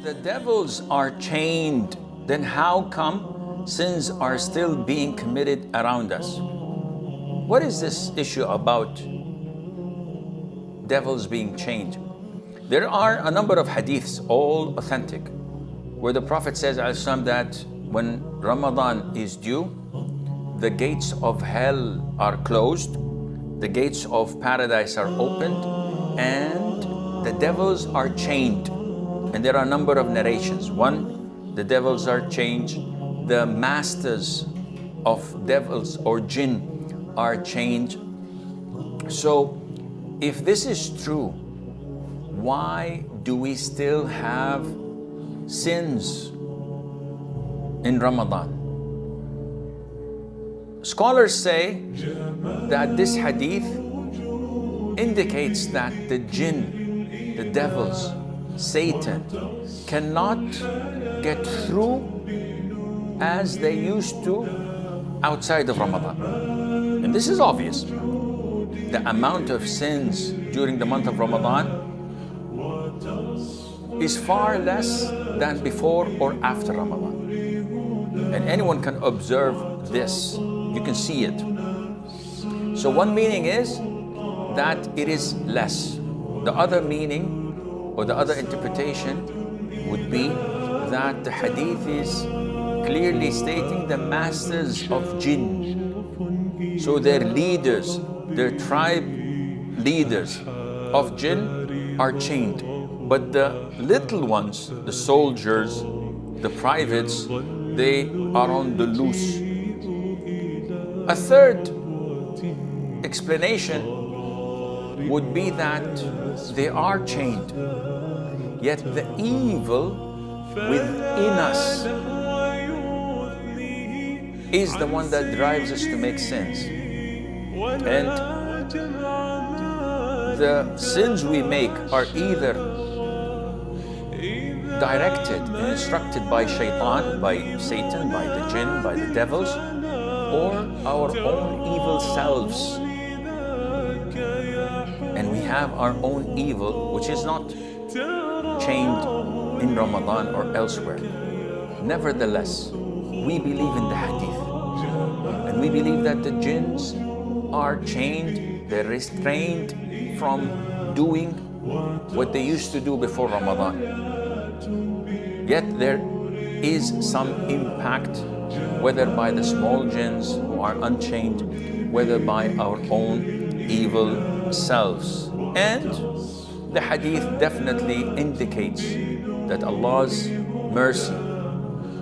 The devils are chained, then how come sins are still being committed around us? What is this issue about devils being chained? There are a number of hadiths, all authentic, where the Prophet says that when Ramadan is due, the gates of hell are closed, the gates of paradise are opened, and the devils are chained. And there are a number of narrations. One, the devils are chained, the masters of devils or jinn are chained. So if this is true, why do we still have sins in Ramadan? Scholars say that this hadith indicates that the jinn, the devils, Satan, cannot get through as they used to outside of Ramadan. And this is obvious. The amount of sins during the month of Ramadan is far less than before or after Ramadan. And anyone can observe this. You can see it. So one meaning is that it is less. The other meaning or the other interpretation would be that the hadith is clearly stating the masters of jinn. So their leaders, their tribe leaders of jinn are chained. But the little ones, the soldiers, the privates, they are on the loose. A third explanation would be that they are chained, yet the evil within us is the one that drives us to make sins. And the sins we make are either directed and instructed by shaitan, by Satan, by the jinn, by the devils, or our own evil selves. And we have our own evil, which is not chained in Ramadan or elsewhere. Nevertheless, we believe in the hadith. And we believe that the jinns are chained, they're restrained from doing what they used to do before Ramadan. Yet there is some impact, whether by the small jinns who are unchained, whether by our own evil selves. And the hadith definitely indicates that Allah's mercy,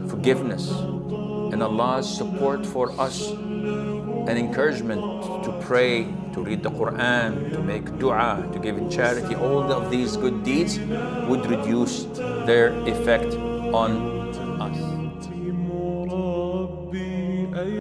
forgiveness, and Allah's support for us, and encouragement to pray, to read the Quran, to make dua, to give in charity, all of these good deeds would reduce their effect on us.